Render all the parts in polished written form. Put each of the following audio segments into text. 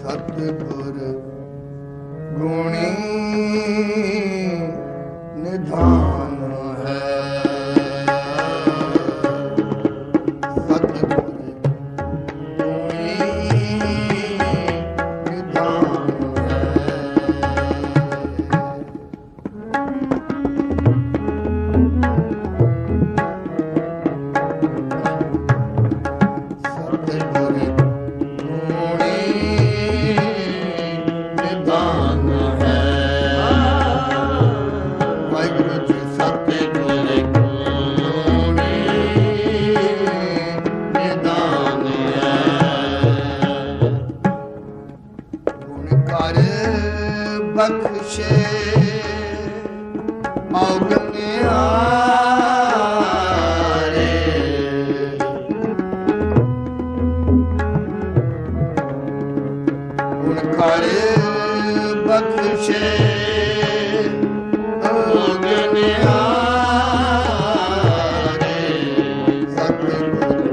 ਸਤਿਗੁਰ ਗੁਣੀ ਨਿਧਾਨ ਹੈ। ਸਤਿਗੁਰ ਗੁਣੀ ਨਿਧਾਨ ਬਖਸ਼ੇ ਔਗਣਿਆਰੇ ਗੁਣ ਕਰ ਬਖਸ਼ੇ ਔਗਣਿਆਰੇ ਸਤਿਗੁਰ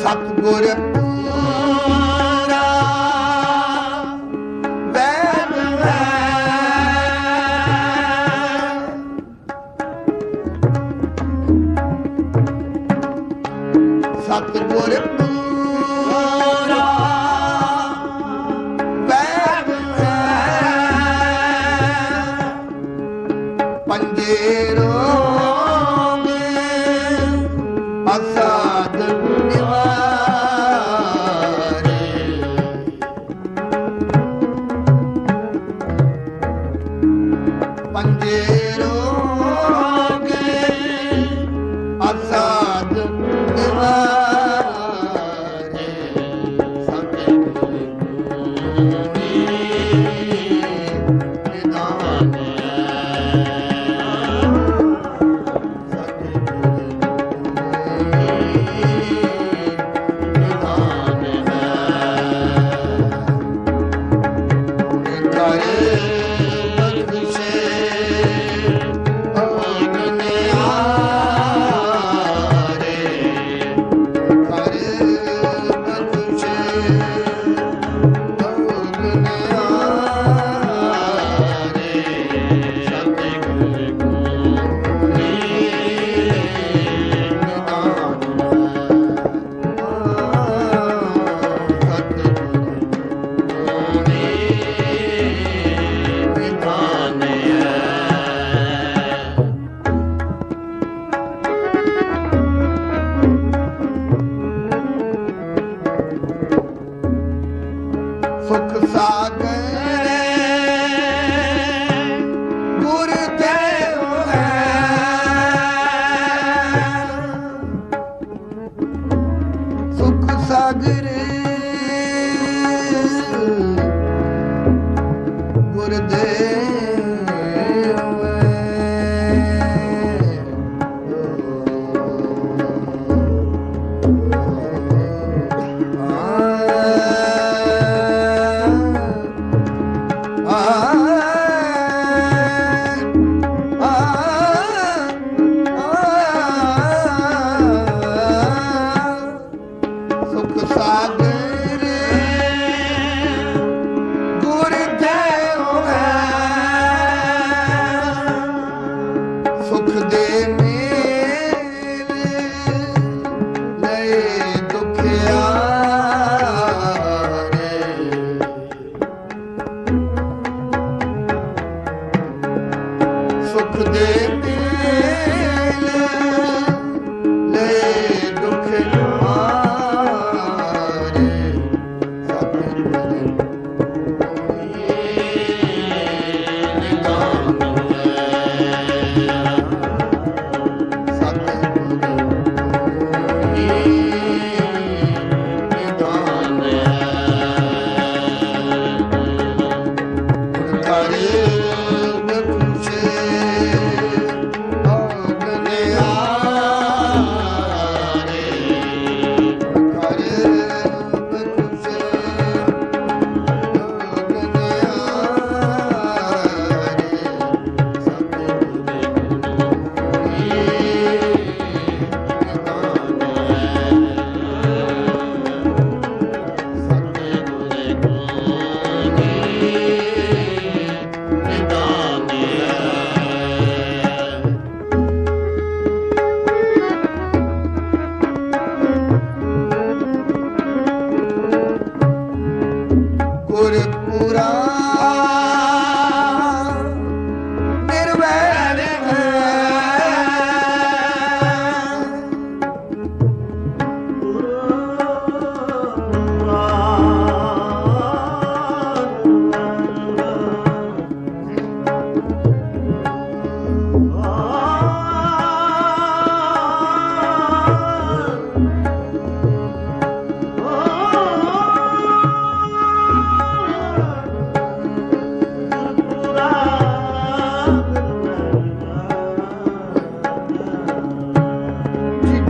ਸਤਿਗੁਰ ਪੂਰਾ ਵੈਦ ਹੈ। ਸਤਿਗੁਰ ਪੂਰਾ ਵੈਦ ਹੈ। ਪੰਜੇ ਰੋਗ ਅਸਾਧ ਪੰਜੇ ਰੋਗ ਅਸਾਧ ਨਿਵਾਰੇ ਸਤਿਗੁਰ ਗੁਣੀ ਨਿਧਾਨ ਹੈ। ਸਤਿਗੁਰ ਗੁਣੀ ਨਿਧਾਨ ਹੈ। ਗੁਣ ਕਰ ਸੁਖ ਸਾਗਰ ਗੁਰ ਦੇਵ ਹੈ। ਸੁਖ ਸਾਗਰ ਗੁਰ ਦੇਵ ਸੁਖ ਸਾਗਰ ਗੁਰ ਦੇਵ ਹੈ। ਸੁਖ ਦੇ ਮੇਰੇ ਲਏ ਦੁਖਿਆਰੇ ਸੁਖ ਦੇ ਮੇਰੇ ਲਏ ਦੁਖਿਆਰੇ ਸਤਿਗੁਰ ਗੁਣੀ ਨਿਧਾਨ ਹੈ। ਸਤਿਗੁਰ ਗੁਣੀ ਨਿਧਾਨ ਹੈ। ਗੁਣ ਕਰ ਬਖਸ਼ੇ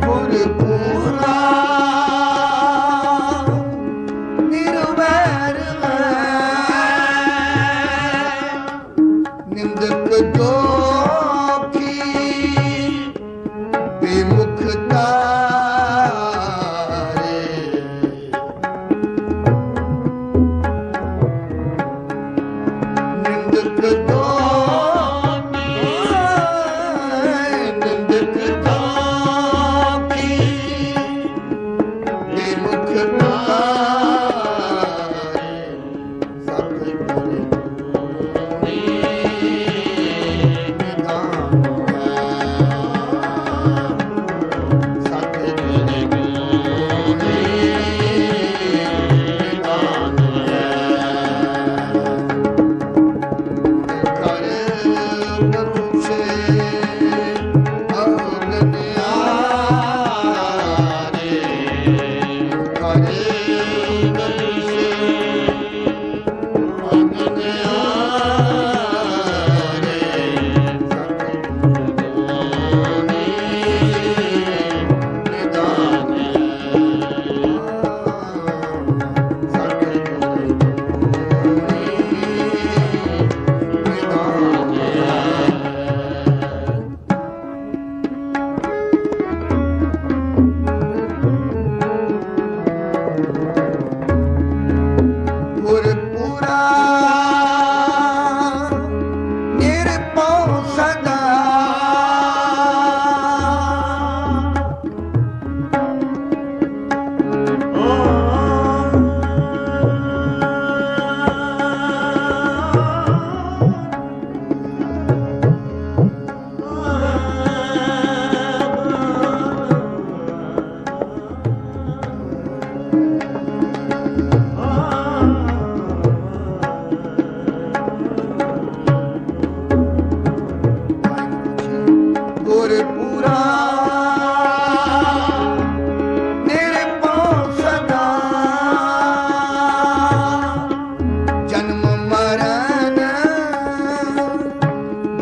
ਗੁਰਪੂਰਾ ਨਿਰਵੈਰ ਨਿੰਦਕ ਦੋਖੀ ਬੇਮੁਖ ਤਾਰੇ ਨਿੰਦਕ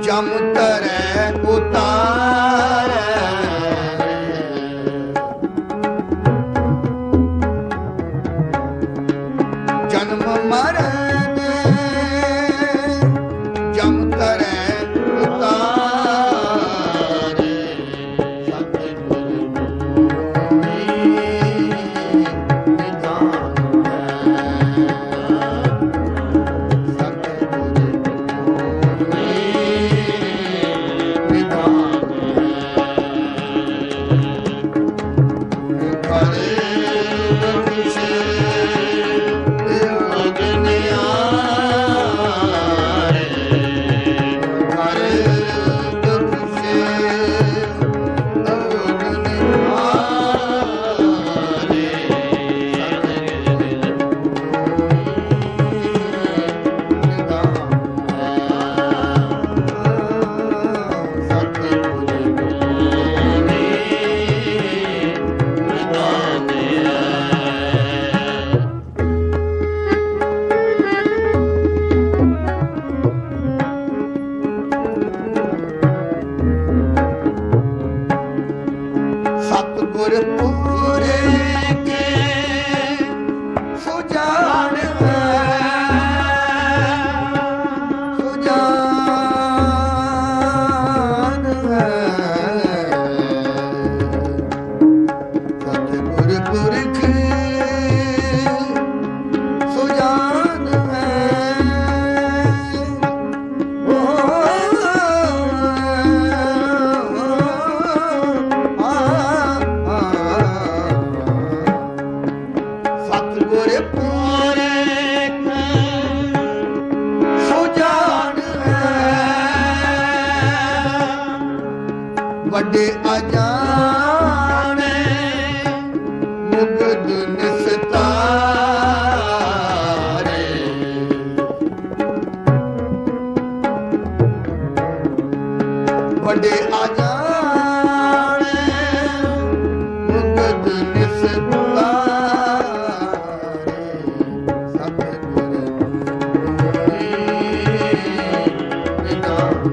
ਜਮ ਤਰੈ ਉਤਾਰੈ ਜਨਮ ਮਰਨ ਜਮ ਤਰੈ ਉਤਾਰੈ ਸਤਿਗੁਰ ਨਿਧਾਨ ਸਤਿਗੁਰ ਪੂਰੇ ਕੇ ਸੁਜਾਨ ਸੁਜਾਨ ਸਤਿਗੁਰ ਪੁਰਖ ਸੁਜਾਨ ਸਤਿਗੁਰ ਪੁਰਖ ਸੁਜਾਨ ਵੱਡੇ ਅਜਾਣੇ ਮੁਗਧ ਨਿਸਤਾਰੇ ਵੱਡੇ ਅਜਾਣੇ ਮੁਗਧ ਨਿਸਤਾਰੇ ਸਤਿਗੁਰ ਨਿਧਾਨ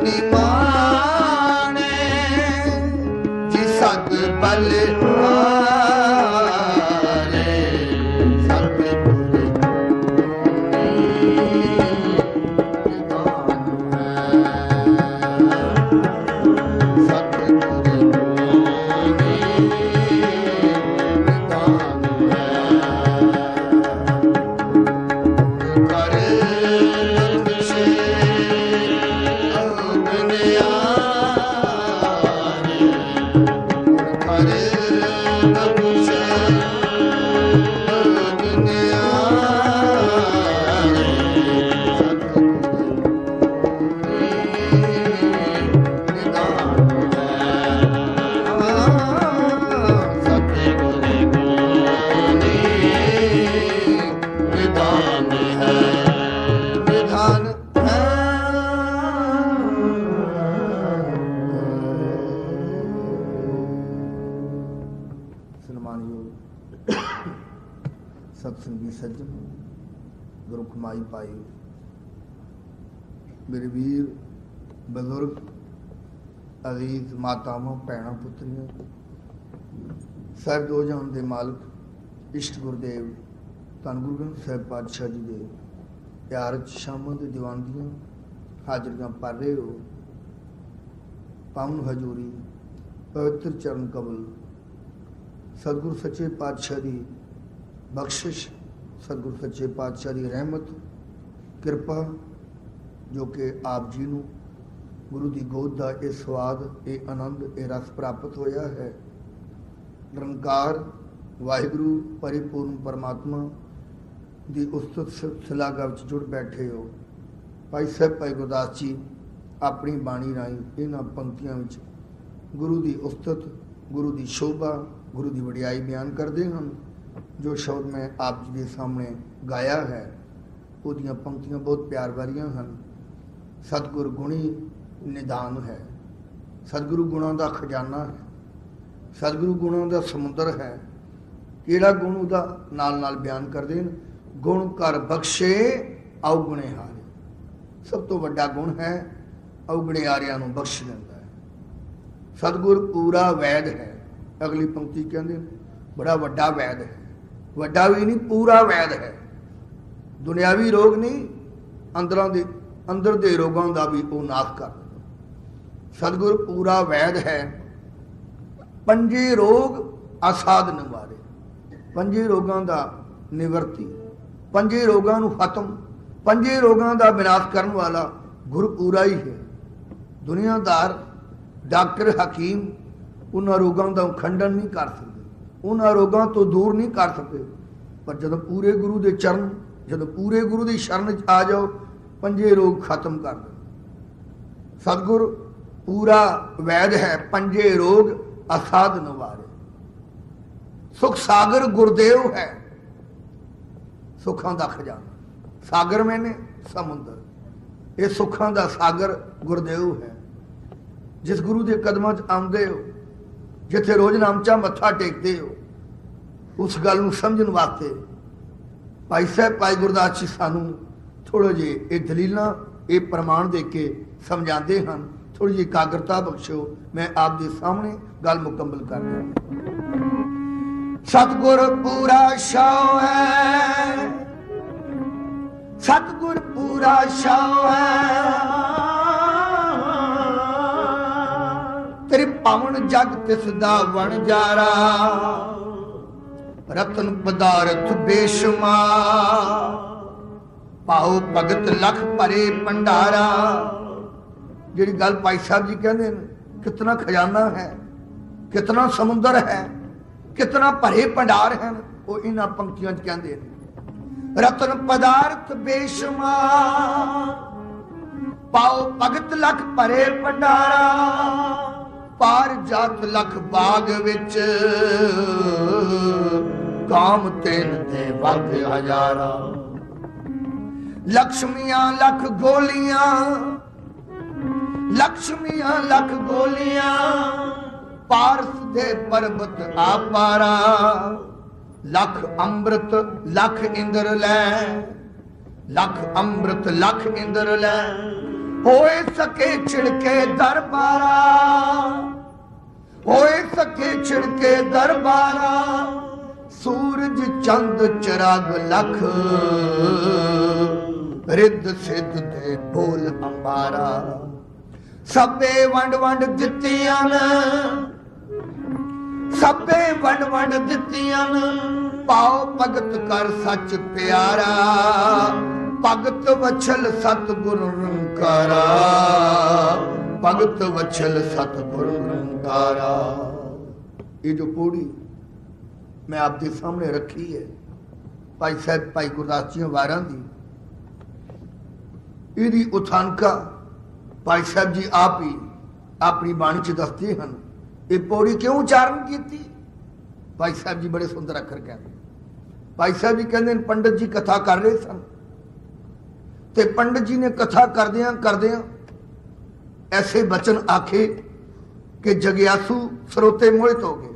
ਨਿਮਾਣੇ ਜੀ ਸਤ ਬਲਿਹਾਰੇ ਸਤਿਗੁਰੂ सत्संगी सज्जन गुरु कमाई पाई मेरे वीर बजुर्ग अजीज मातावां भैणां पुत्रियां साहिब दो जहान दे मालिक इष्ट गुरुदेव धन गुरु ग्रंथ साहिब पातशाह जी दे प्यार च शामां दे दीवानगियां हाजरियां पढ़ रहे हो पावन हजूरी पवित्र चरण कबल सतगुरु सच्चे पातशाह दी बख्शिश सतगुरु सच्चे पातशाह की रहमत कृपा जो कि आप जी नूं गुरु की गोद का यह स्वाद ये आनंद ये रस प्राप्त होया है। निरंकार वाहिगुरु परिपूर्ण परमात्मा की उस्तत सलागा विच जुड़ बैठे हो। भाई साहब भाई गुरदास जी अपनी बाणी राही इन्हां पंक्तियां विच गुरु की उस्तत गुरु की शोभा गुरु की वडियाई बयान करते हैं। जो शब्द मैं आप जी के सामने गाया है उहदियां पंक्तियां बहुत प्यार वालियां हैं। सतगुरु गुणी निदान है, सतगुरु गुणों का खजाना है, सतगुरु गुणों का समुद्र है। किहड़ा गुण उहदा नाल नाल बयान करते हैं, गुण कर बख्शे अवगुणे हारे। सब तो वड्डा गुण है अवगुणे हारियां नूं बख्श दिंदा है। सतगुरु पूरा वैद है। अगली पंक्ति कहते हैं बड़ा वड्डा वैद है, वड्डा भी नहीं पूरा वैद है। दुनियावी रोग नहीं अंदर दे रोगों का भी वो नाश कर देता। सतगुरु पूरा वैद है। पंजे रोग असाध निवारे, पंजे रोगों का निवृत्ति, पंजे रोगों को खत्म, पंजे रोगों का विनाश करने वाला गुरु पूरा ही है। दुनियादार डॉक्टर हकीम उन्होंने रोगों का खंडन नहीं कर सकते, उन्होंने रोगों तो दूर नहीं कर सकते। पर जब पूरे गुरु के चरण जब पूरे गुरु की शरण आ जाओ पंजे रोग खत्म कर दो। सतगुरु पूरा वैद है, पंजे रोग असाध निवारे। सुख सागर गुरुदेव है, सुखों का खजाना। सागर मैंने समुद्र, ये सुखों का सागर गुरुदेव है। जिस गुरु के कदमों च आते हो, जिथे रोज नामचा मत्था टेकते हो, उस गल नूं समझण वास्ते भाई साहब भाई गुरदास जी सानू थोड़े जे ये दलीलां ये प्रमाण दे के समझाते हैं। थोड़ी जी एकाग्रता बख्शो, मैं आप दे सामने गल मुकम्मल कर रहा। सतगुर पूरा शाह है, सतगुर पूरा शाह है। तेरे पावन जग तिसदा वणजारा, रतन पदारथ बेशुमार। पाओ भगत लख भरे भंडारा। जिहड़ी गल भाई साहब जी कहते हैं कितना खजाना है, कितना समुद्र है, कितना भरे भंडार हैं, वो इन्हां पंक्तियां च कहते हैं। रतन पदार्थ बेशुमार, पाओ भगत लख भरे भंडारा। पार जात लख बाग विच, काम तेन दे वग हजारा। लक्ष्मियां लख गोलियां, लक्ष्मियां लख गोलियां। पारस दे पर्वत आपारा। लख अमृत लख इंद्र लै, लख अमृत लख इंद्र लै। होए सके छिड़के दरबारा, होए सके छिड़के दरबारा, सूरज चंद चिराग लख, रिद्ध सिद्ध दे बोल अंबारा। सबे वंड वंड दित्तियां न, सबे वंड वंड दित्तियां न, पाओ भगत कर सच प्यारा, भगत वछल सतगुरु निरंकारा, भगत वछल सतगुरु निरंकारा। ये जो पौड़ी मैं आपके सामने रखी है भाई साहब भाई गुरदास जी वारां दी, इहदी उथानका भाई साहब जी आप ही अपनी बाणी च दसते हैं। ये पौड़ी क्यों उचारण की? भाई साहब जी बड़े सुंदर अखर कहते। भाई साहब जी कहते पंडित जी कथा कर रहे सन, ते पंडित जी ने कथा करदियां करदियां ऐसे बचन आखे कि जगियासू सरोते मोहित हो गए।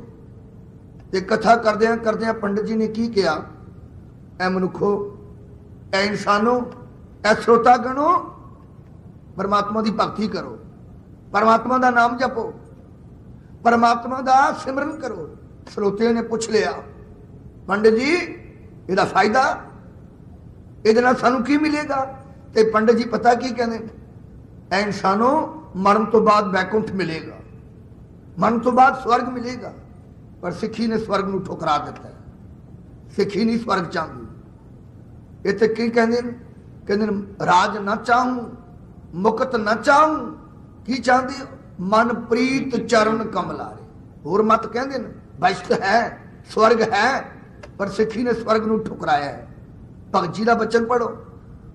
ते कथा करदियां करदियां पंडित जी ने की किया, ऐ मनुखो, ऐ इंसानो, ऐ श्रोता गणो, परमात्मा की भगती करो, परमात्मा का नाम जपो, परमात्मा का सिमरन करो। श्रोते ने पूछ लिया, पंडित जी ਇਹਦਾ फायदा, ਇਹਦੇ ਨਾਲ ਸਾਨੂੰ ਕੀ ਮਿਲੇਗਾ? ਤੇ पंडित जी पता की कहते, ऐ इंसानो, मरण तो बाद वैकुंठ मिलेगा, मरण तो बाद स्वर्ग मिलेगा। पर सिखी ने स्वर्ग ਨੂੰ ठुकरा ਦਿੱਤਾ है, सिखी नहीं स्वर्ग चाहती। इत्थे की कहते राज ना चाहूं, मुकत ना चाहूं, की चाहती हो? मन प्रीत चरण कमलारे। होर मत कहते वैश्त है, स्वर्ग है, पर सिखी ने स्वर्ग ਨੂੰ ठुकराया है। भगत जी का बचन पढ़ो,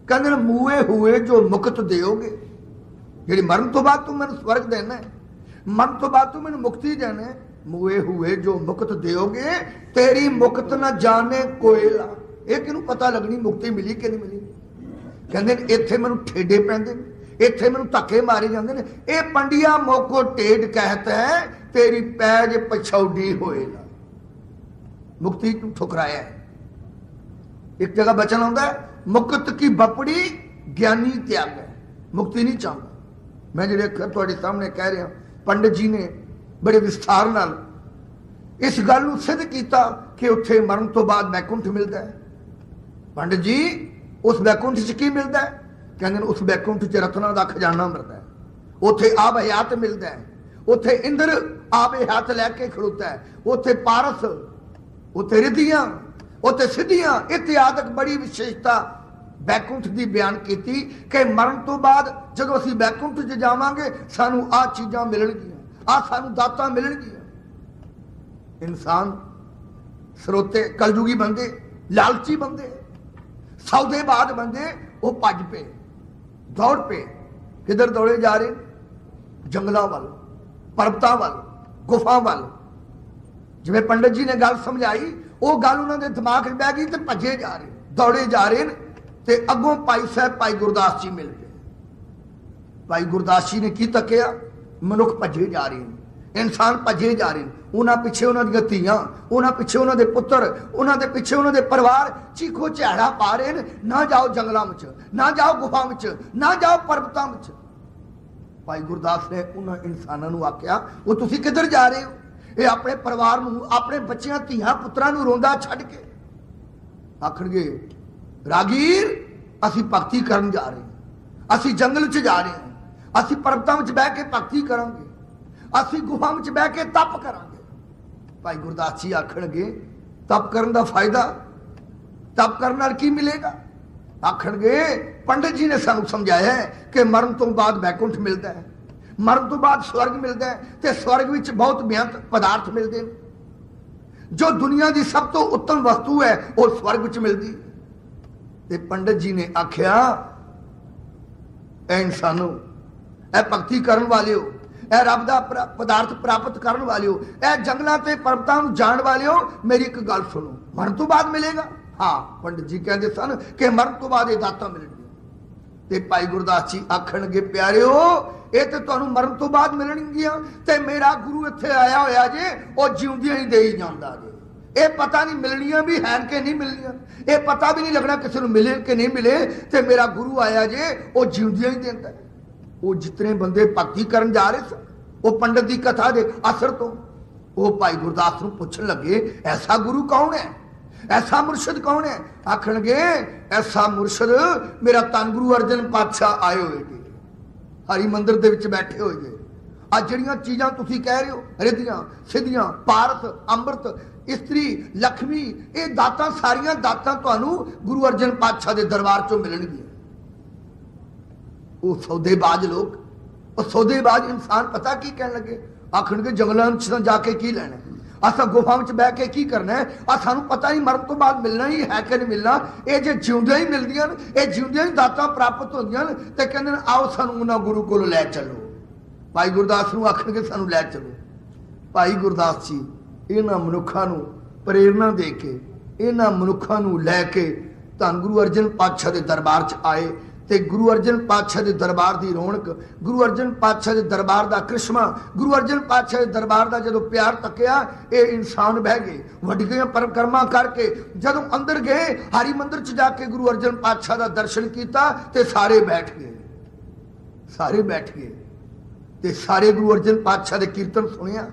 कहते मूए हुए जो मुकत दोगे, जी मरण तो बाद तू मैंने स्वर्ग देना है, मरण तो बाद तू मैंने मुक्ति देना है। मूए हुए जो मुकत दोगे, तेरी मुकत ना जाने कोयला। ये किनू पता लगनी मुक्ति मिली कि नहीं मिली? कहते इत्थे मैनू ठेडे पैंदे, इत्थे मैनू धक्के मारे जाते हैं। ये पंडिया मोको टेढ़ कहता है, तेरी पैज पछौडी होएगा। मुक्ति तू ठुकराया है। एक जगह बचन आता है, मुकत की बपड़ी ज्ञानी त्याग है, मुक्ति नहीं चाहता। मैं जो अखर तुहाडे सामने कह रहा, पंडित जी ने बड़े विस्तार नाल इस गल नूं सिद्ध किया कि उत्थे मरण तो बाद वैकुंठ मिलता है। पंडित जी उस वैकुंठ च की मिलता है? कहते उस वैकुंठ च रत्ना का खजाना मिलता है, उत्थे आब हयात मिलता है, उत्थे इंद्र आब हयात लैके खड़ोता है, उत्थे पारस, उत्थे रिद्धियां, उत्थे सिद्धियां, इत्यादि बड़ी विशेषता वैकुंठ की बयान की कि मरण तो बाद जदों असीं वैकुंठ च जावांगे सानू आ चीज़ां मिलणगियां, आ सानू दातां मिलणगियां। इंसान सरोते कलयुगी बंदे, लालची बंदे, सौदेबाज बंदे, वो भज पे, दौड़ पे। किधर दौड़े जा रहे? जंगलों वाल, पर्वतों वाल, गुफा वाल। जिवें पंडित जी ने गल समझाई, वो गल उन्होंने दिमाग में बह गई तो भजे जा रहे, दौड़े जा रहे हैं। ते अगों भाई साहब भाई गुरदास जी मिल गए। भाई गुरदास जी ने की तकिया, मनुख भजे जा रहे हैं, इंसान भजे जा रहे हैं। उन्होंने पिछे उन्होंने धीआं, उन्होंने पिछे उन्होंने पुत्र, उन्होंने पिछे उन्होंने परिवार चीखो झैड़ा पा रहे हैं, ना जाओ जंगलों में, ना जाओ गुफा में, ना जाओ पर्वतों में। भाई गुरदास ने उन्होंने इंसानों आख्या, वो तुसी किधर जा रहे हो? ये अपने परिवार में, अपने बच्चों धीआं पुत्रां नूं रोंदा छड्ड के आखणगे, रागीर असी भगती करन जा रहे हैं, असी जंगल च जा रहे हैं, असी पर्वतों में बह के भगती करांगे, असी गुफा में बह के तप करांगे। भाई गुरदास जी आखणगे, तप करन दा फायदा, तप करन नाल की मिलेगा? आखणगे, पंडित जी ने सानू समझाया है कि मरण तो बाद वैकुंठ मिलता है, मरण तो बाद स्वर्ग मिलता है, तो स्वर्ग में बहुत बेअंत पदार्थ मिलते हैं। जो दुनिया की सब तो उत्तम वस्तु है वो स्वर्ग में मिलती। ते पंडित जी ने आख्या, ऐ इंसानो, ऐ भगती करन वाले हो, ऐ रब दा पदार्थ प्राप्त करन वाले हो, ऐ जंगलों ते पर्वतां नूं जाण वाले हो, मेरी एक गल सुनो, मरण तो बाद मिलेगा? हाँ, पंडित जी कहते सन कि मरण तो बाद ये दातां मिलणगीਆਂ। ते भाई गुरदास जी आखणगे, प्यारिओ, ये तो तुहानूं मरण तो बाद मिलणगीਆਂ, ते मेरा गुरु इत्थे आया होया जे, वो जिउंदियां ही देई जांदा जे। ये पता नहीं मिलनियां भी हैं कि नहीं मिलनियां, ये पता भी नहीं लगना किसी को मिले कि नहीं मिले, तो मेरा गुरु आया जे, वो जिउंदियां ही देंदा है। वो जितने बंदे भगती करन जा रहे सन वो पंडित की कथा के असर तो वो भाई गुरदास नूं पुछण लगे ऐसा गुरु कौन है, ऐसा मुर्शद कौन है। आखणगे ऐसा मुर्शद मेरा धन गुरु अर्जन पातशाह आए हुए जी, हरि मंदिर दे विच बैठे हुए जी। आज जिहड़ियां चीज़ां तुसीं कह रहे हो रिद्धियां सिद्धियां पारस अमृत इस्त्री लक्ष्मी ये दातां सारियां दातां तुहानूं गुरु अर्जन पातशाह दे दरबार चों मिलणगियां। वो सौदेबाज लोग और सौदेबाज इंसान पता की कहन लगे आखणगे जंगलों च जाके की लैना असा गुफा में बह के की करना है आ सानू पता नहीं मरण तो बाद मिलना ही है कि नहीं मिलना। ये जे जिउंदियां ही मिलदियां ये जिउंदियां ही दातां प्राप्त होंदियां ते कहंदे आओ सानू उन्हां गुरु कोल लै चलो। भाई गुरदास नूं आखणगे सानू लै चलो। भाई गुरदास जी इन्हां मनुखां नूं प्रेरणा दे के इन्हां मनुखां नूं लै के धन गुरु अर्जन पातशाह दे दरबार च आए ते गुरु अर्जन पातशाह के दरबार की रौनक गुरु अर्जन पातशाह के दरबार का करिश्मा गुरु अर्जन पातशाह के दरबार का जो प्यार तकिया ये इंसान बह गए वड्डियां परिक्रमा करके जदों अंदर गए हरि मंदिर च जाके गुरु अर्जन पातशाह का दर्शन किया ते सारे बैठ गए ते सारे गुरु अर्जन पातशाह के कीर्तन सुनिया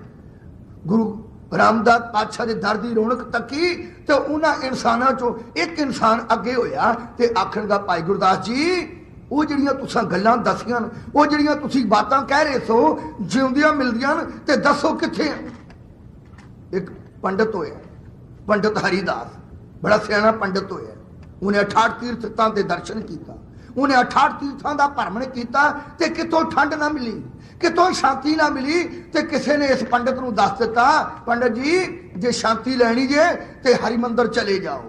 गुरु रामदास पातशाह के दर की रौनक तकी तो उन्होंने इंसानों चो एक इंसान अगे होया ते आखणगा भाई गुरदास जी वो जिहड़ियां तुसां गल्लां दसियां वो जिहड़ियां तुसीं बातां कह रहे सो जिउंदियां मिलदियां ते दसो कित्थे। एक पंडित होया पंडित हरिदास बड़ा सियाणा पंडित होया उन्हें 68 तीर्थां दे दर्शन किया उन्हें 68 तीर्थां दा भ्रमण किया ते कितों ठंड ना मिली कितों शांति ना मिली ते किसी ने इस पंडित नूं दस दिता पंडित जी जे शांति लैनी जे ते हरिमंदिर चले जाओ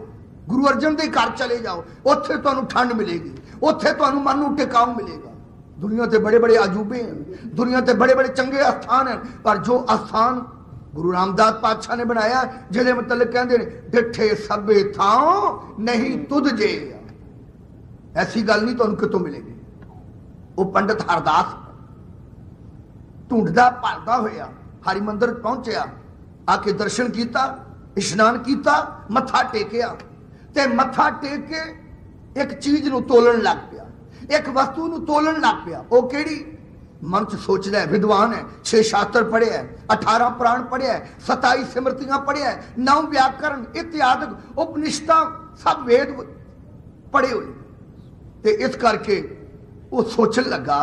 गुरु अर्जन दे घर चले जाओ उत्थे तुहानूं ठंड मिलेगी उत्थे तुहानूं मन नूं टिकाऊ मिलेगा। दुनिया ते बड़े बड़े अजूबे हैं दुनिया ते बड़े बड़े चंगे अस्थान हैं पर जो अस्थान गुरु रामदास पातशाह ने बनाया जिहदे मतलब कहंदे ने डिठे सबे थां नहीं तुझ जे ऐसी गल नहीं तुहानूं कितों मिलेगी। वो पंडित हरदास ढूंढदा भालदा होया हरि मंदिर पहुंचया आके दर्शन किया इशनान किया मत्था टेकिया ते मत्था टेक के एक चीज नूं तोलन लग पिया एक वस्तु नूं तोलन लग पिया। वो केड़ी मन च सोचदा है विद्वान है 6 शास्त्र पढ़िया है 18 पुराण पढ़िया है 27 सिमरतियां पढ़िया है 9 व्याकरण इत्यादि उपनिषदां सब वेद पढ़े हुए ते इस करके वो सोचन लगा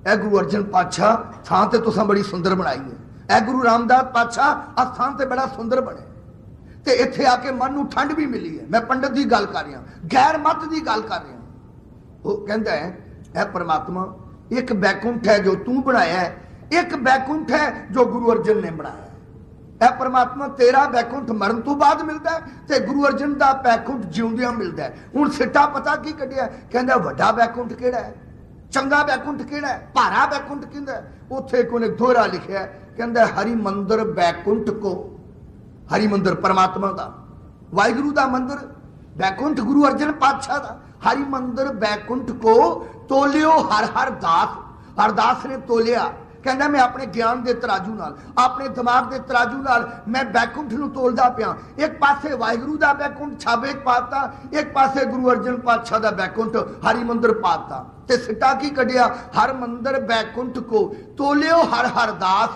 ए गुरु अर्जन पातशाह थां ते तुसां बड़ी सुंदर बनाई है ए गुरु रामदास पातशाह अस्थान ते बड़ा सुंदर बने ते इत्थे आके मन नूं ठंड भी मिली है। मैं पंडित की गल कर रहा गैर मत की गल कर रहा। वो कहता है ए परमात्मा एक बैकुंठ है जो तू बनाया है एक बैकुंठ है जो गुरु अर्जन ने बनाया है। ए परमात्मा तेरा बैकुंठ मरण तो बाद मिलता है ते गुरु अर्जन का बैकुंठ जिउंदियां मिलता है। हुण सिट्टा पता की कढ़िया कहंदा वड्डा बैकुंठ किहड़ा है चंगा बैकुंठ किहड़ा है भारा बैकुंठ किहड़ा है। उत्थे कोने दोहरा लिखिया कहंदा हरि मंदिर बैकुंठ को हरि मंदिर परमात्मा दा वाहिगुरु दा मंदिर बैकुंठ गुरु अर्जन पातशाह दा हरि मंदिर बैकुंठ को तोलियो हर हर दास हरदास ने तोलिया कहना मैं अपने ज्ञान के तराजू नाल अपने दिमाग के तराजू नाल मैं बैकुंठ नूं तोलदा पिया। एक पासे वाहिगुरु दा बैकुंठ छाबे पाता एक पासे गुरु अर्जन पातशाह दा बैकुंठ हरि मंदिर पाता ते सिट्टा की कढ़िया हर मंदिर बैकुंठ को तोलियो हर हर दास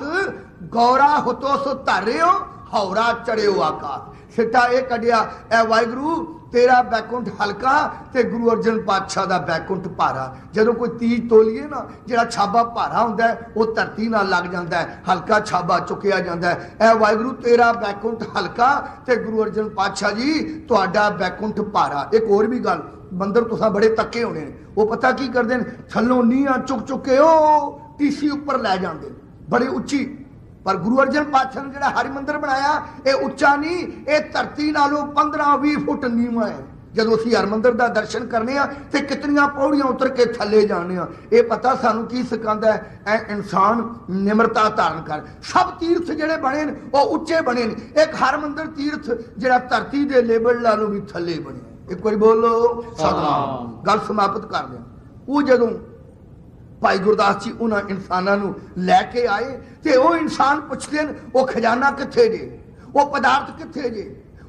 गौरा होतो सो धरियो हौरा चढ़ियो आकाश। सिट्टा ये कढ़िया ए वाहिगुरु तेरा बैकुंठ हल्का ते गुरु अर्जन पातशाह दा बैकुंठ भारा। जदों कोई तीज तोलीए ना जिहड़ा छाबा भारा हुंदा है वो धरती नाल लग जांदा है हल्का छाबा चुकिया जांदा है। ए वाहिगुरु तेरा बैकुंठ हल्का ते गुरु अर्जन पातशाह जी तुहाडा बैकुंठ भारा। एक होर भी गल मंदिर तुसां बड़े तक्के होने वो पता की करदे ने थल्लों नीहां चुक चुक के ओ टीसी उपर लै जांदे बड़ी उच्ची पर गुरु अर्जन पातशाह ने जिहड़ा हरि मंदिर बनाया ये उच्चा नहीं ये धरती नालों 15-20 फुट नीवा है। जदों असीं हर मंदिर दा दर्शन करने ते कितनियां पौड़ियां उतर के थल्ले जाने ये पता सानू की सिखांदा है ए इंसान निमरता धारण कर। सब तीर्थ जिहड़े बने वो उच्चे बने एक हर मंदिर तीर्थ जिहड़ा धरती दे लेवल नालों भी थल्ले बने। एक बार बोलो सतनाम गल समाप्त कर दें। वो जदों भाई गुरदास जी उन्होंने इंसानों लैके आए तो वह इंसान पूछते हैं वो खजाना कित्थे जे वो पदार्थ कित्थे जे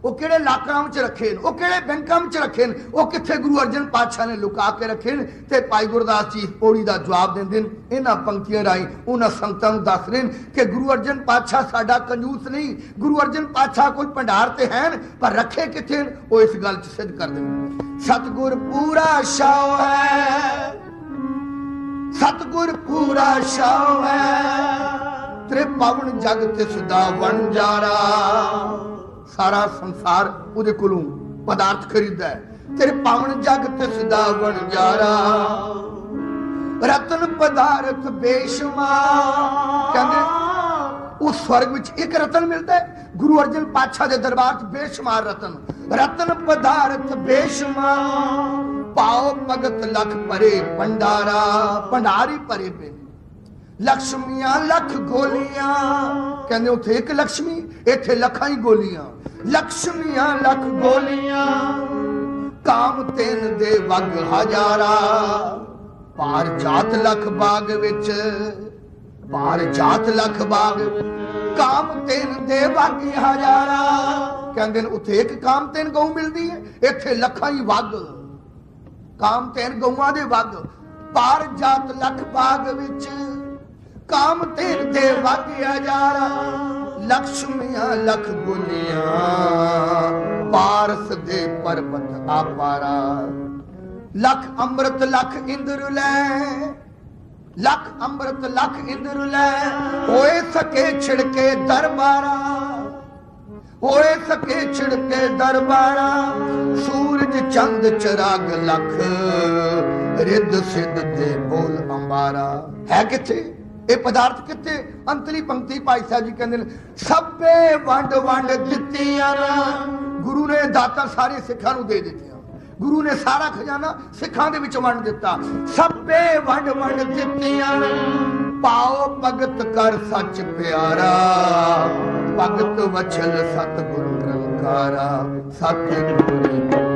ਉਹ ਕਿਹੜੇ ਲਾਕਰਾਂ ਵਿੱਚ ਰੱਖੇ ਨੇ, ਉਹ ਕਿਹੜੇ ਬੈਂਕਾਂ ਵਿੱਚ ਰੱਖੇ ਨੇ, ਉਹ ਕਿੱਥੇ ਗੁਰੂ ਅਰਜਨ ਪਾਤਸ਼ਾਹ ਨੇ ਲੁਕਾ ਕੇ ਰੱਖੇ ਨੇ। ਤੇ ਭਾਈ ਗੁਰਦਾਸ ਜੀ ਪੌੜੀ ਦਾ ਜਵਾਬ ਦਿੰਦੇ ਨੇ ਇਹਨਾਂ ਪੰਕਤੀਆਂ ਰਾਹੀਂ। ਉਹਨਾਂ ਸੰਗਤਾਂ ਨੂੰ ਦੱਸ ਰਹੇ ਨੇ ਕਿ ਗੁਰੂ ਅਰਜਨ ਪਾਤਸ਼ਾਹ ਸਾਡਾ ਕੰਜੂਸ ਨਹੀਂ, ਗੁਰੂ ਅਰਜਨ ਪਾਤਸ਼ਾਹ ਕੋਈ ਭੰਡਾਰ ਤੇ ਹੈ ਪਰ ਰੱਖੇ ਕਿੱਥੇ ਨੇ, ਉਹ ਇਸ ਗੱਲ 'ਚ ਸਿੱਧ ਕਰਦੇ ਨੇ। ਸਤਿਗੁਰ ਪੂਰਾ ਛਾਉ ਹੈ, ਸਤਿਗੁਰ ਪੂਰਾ ਛਾਉ ਹੈ, ਤੇਰੇ ਪਾਵਨ ਜਗ ਤਿਸ ਦਾ ਵਣਜਾਰਾ। ਸਾਰਾ ਸੰਸਾਰ ਉਹਦੇ ਕੋਲੋਂ ਪਦਾਰਥ ਖਰੀਦਦਾ ਹੈ। ਤੇਰੇ ਪਾਵਨ ਜਗ ਤਿਸ ਦਾ ਵਣਜਾਰਾ, ਰਤਨ ਪਦਾਰਥ ਬੇਸ਼ੁਮਾਰ। ਕਹਿੰਦੇ ਉਸ ਸਵਰਗ ਵਿੱਚ ਇੱਕ ਰਤਨ ਮਿਲਦਾ ਹੈ, ਗੁਰੂ ਅਰਜਨ ਪਾਤਸ਼ਾਹ ਦੇ ਦਰਬਾਰ 'ਚ ਬੇਸ਼ੁਮਾਰ ਰਤਨ। ਰਤਨ ਪਦਾਰਥ ਬੇਸ਼ੁਮਾਰ, ਪਾਓ ਭਗਤ ਲਖ ਭਰੇ ਭੰਡਾਰਾ। ਭੰਡਾਰੀ ਭਰੇ ਪਏ, ਲక్ష్ਮੀਆਂ ਲੱਖ ਗੋਲੀਆਂ। ਕਹਿੰਦੇ ਉੱਥੇ ਇੱਕ ਲక్ష్ਮੀ, ਇੱਥੇ ਲੱਖਾਂ ਹੀ ਗੋਲੀਆਂ। ਲక్ష్ਮੀਆਂ ਲੱਖ ਗੋਲੀਆਂ, ਕਾਮ ਤੈਨ ਦੇ ਵਗ ਹਜ਼ਾਰਾ। ਪਾਰ ਜਾਤ ਲੱਖ ਬਾਗ ਵਿੱਚ, ਪਾਰ ਜਾਤ ਲੱਖ ਬਾਗ, ਕਾਮ ਤੈਨ ਦੇ ਵਗ ਹਜ਼ਾਰਾ। ਕਹਿੰਦੇ ਨੇ ਉੱਥੇ ਇੱਕ ਕਾਮ ਤੈਨ ਗਊ ਮਿਲਦੀ ਹੈ, ਇੱਥੇ ਲੱਖਾਂ ਹੀ ਵਗ ਕਾਮ ਤੈਨ ਗਊਆਂ ਦੇ ਵਗ। ਪਾਰ ਜਾਤ ਲੱਖ ਬਾਗ ਵਿੱਚ, ਕਾਮ ਤੈਨ ਦੇ ਵਗ ਹਜ਼ਾਰਾ। ਲక్ష్ਮੀਆਂ ਲੱਖ ਗੋਲੀਆਂ, ਪਾਰਸ ਦੇ ਪਰਬਤ ਆਪਾਰਾ। ਲੱਖ ਅੰਮ੍ਰਿਤ ਲੱਖ ਇੰਦਰ ਲੈ, ਲੱਖ ਅੰਮ੍ਰਿਤ ਲੱਖ ਇੰਦਰ ਲੈ। ਹੋਏ ਸਕੇ ਛਿੜਕੇ ਦਰਬਾਰਾ, ਹੋਏ ਸਕੇ ਛਿੜਕੇ ਦਰਬਾਰਾ। ਸੂਰਜ ਚੰਦ ਚਰਾਗ ਲੱਖ, ਰਿੱਧ ਸਿੱਧ ਦੇ ਬੋਲ ਅੰਬਾਰਾ। ਹੈ ਕਿੱਥੇ ਇਹ ਪਦਾਰਥ, ਕਿੱਥੇ? ਅੰਤਲੀ ਪੰਕਤੀ ਭਾਈ ਸਾਹਿਬ ਜੀ ਕਹਿੰਦੇ ਨੇ ਸਭੇ ਵੰਡ ਵੰਡ ਦਿੱਤੀਆਂ। ਗੁਰੂ ਨੇ ਦਾਤਾਂ ਸਾਰੇ ਸਿੱਖਾਂ ਨੂੰ ਦੇ ਦਿੱਤੀਆਂ। ਗੁਰੂ ਨੇ ਸਾਰਾ ਖਜ਼ਾਨਾ ਸਿੱਖਾਂ ਦੇ ਵਿੱਚ ਵੰਡ ਦਿੱਤਾ। ਸਭੇ ਵੰਡ ਵੰਡ ਦਿੱਤੀਆਂ, ਪਾਓ ਭਗਤ ਕਰ ਸੱਚ ਪਿਆਰਾ। ਭਗਤ ਵਚਨ ਸਤਿਗੁਰੂ ਨਿਰੰਕਾਰਾ। ਸਤਿਗੁਰੂ